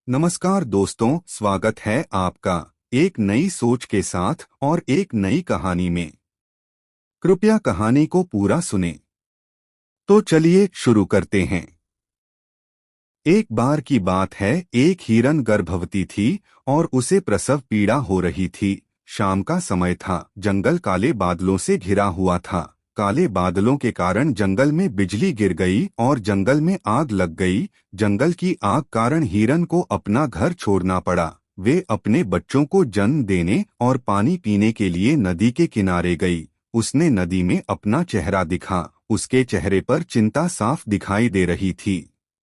नमस्कार दोस्तों, स्वागत है आपका एक नई सोच के साथ और एक नई कहानी में। कृपया कहानी को पूरा सुनें। तो चलिए शुरू करते हैं। एक बार की बात है, एक हिरन गर्भवती थी और उसे प्रसव पीड़ा हो रही थी। शाम का समय था, जंगल काले बादलों से घिरा हुआ था। काले बादलों के कारण जंगल में बिजली गिर गई और जंगल में आग लग गई। जंगल की आग कारण हिरन को अपना घर छोड़ना पड़ा। वे अपने बच्चों को जन्म देने और पानी पीने के लिए नदी के किनारे गई। उसने नदी में अपना चेहरा दिखा। उसके चेहरे पर चिंता साफ दिखाई दे रही थी,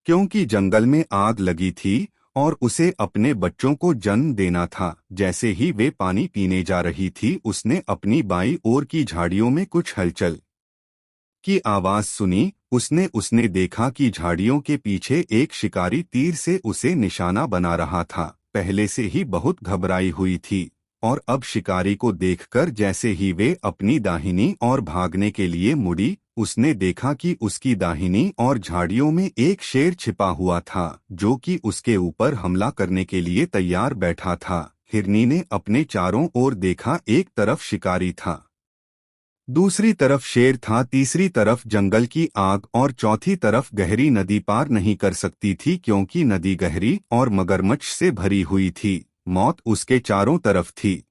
क्योंकि जंगल में आग लगी थी और उसे अपने बच्चों को जन्म देना था। जैसे ही वे पानी पीने जा रही थी, उसने अपनी बाईं ओर की झाड़ियों में कुछ हलचल की आवाज सुनी। उसने उसने देखा कि झाड़ियों के पीछे एक शिकारी तीर से उसे निशाना बना रहा था। पहले से ही बहुत घबराई हुई थी और अब शिकारी को देखकर जैसे ही वे अपनी दाहिनी और भागने के लिए मुड़ी, उसने देखा कि उसकी दाहिनी और झाड़ियों में एक शेर छिपा हुआ था, जो कि उसके ऊपर हमला करने के लिए तैयार बैठा था। हिरनी ने अपने चारों ओर देखा, एक तरफ शिकारी था, दूसरी तरफ शेर था, तीसरी तरफ जंगल की आग और चौथी तरफ गहरी नदी। पार नहीं कर सकती थी क्योंकि नदी गहरी और मगरमच्छ से भरी हुई थी। मौत उसके चारों तरफ थी।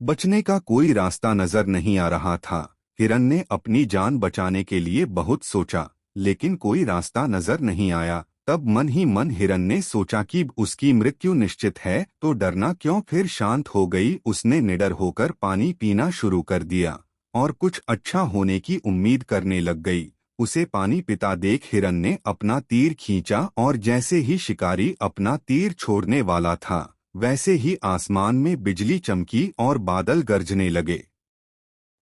बचने का कोई रास्ता नजर नहीं आ रहा था। हिरन ने अपनी जान बचाने के लिए बहुत सोचा, लेकिन कोई रास्ता नजर नहीं आया। तब मन ही मन हिरन ने सोचा कि उसकी मृत्यु निश्चित है, तो डरना क्यों। फिर शांत हो गई। उसने निडर होकर पानी पीना शुरू कर दिया और कुछ अच्छा होने की उम्मीद करने लग गई। उसे पानी पिता देख हिरन ने अपना तीर खींचा और जैसे ही शिकारी अपना तीर छोड़ने वाला था, वैसे ही आसमान में बिजली चमकी और बादल गरजने लगे।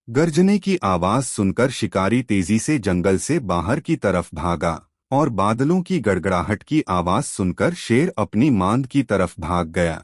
गर्जने की आवाज सुनकर शिकारी तेजी से जंगल से बाहर की तरफ भागा और बादलों की गड़गड़ाहट की आवाज सुनकर शेर अपनी मांद की तरफ भाग गया।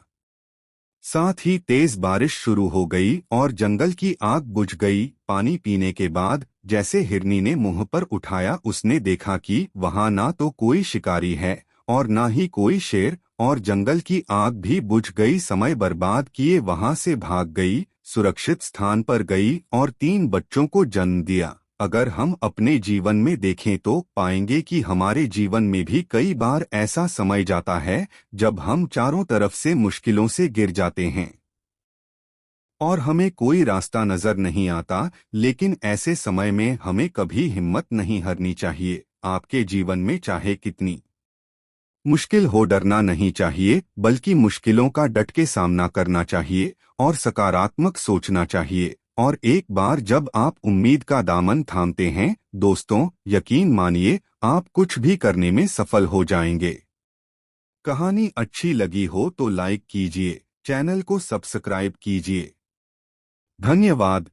साथ ही तेज बारिश शुरू हो गई और जंगल की आग बुझ गई। पानी पीने के बाद जैसे हिरनी ने मुंह पर उठाया, उसने देखा कि वहां ना तो कोई शिकारी है और ना ही कोई शेर, और जंगल की आग भी बुझ गई। समय बर्बाद किए वहां से भाग गई, सुरक्षित स्थान पर गई और 3 बच्चों को जन्म दिया। अगर हम अपने जीवन में देखें तो पाएंगे कि हमारे जीवन में भी कई बार ऐसा समय जाता है जब हम चारों तरफ से मुश्किलों से गिर जाते हैं और हमें कोई रास्ता नजर नहीं आता। लेकिन ऐसे समय में हमें कभी हिम्मत नहीं हारनी चाहिए। आपके जीवन में चाहे कितनी मुश्किल हो, डरना नहीं चाहिए, बल्कि मुश्किलों का डट के सामना करना चाहिए और सकारात्मक सोचना चाहिए। और एक बार जब आप उम्मीद का दामन थामते हैं दोस्तों, यकीन मानिए आप कुछ भी करने में सफल हो जाएंगे। कहानी अच्छी लगी हो तो लाइक कीजिए, चैनल को सब्सक्राइब कीजिए। धन्यवाद।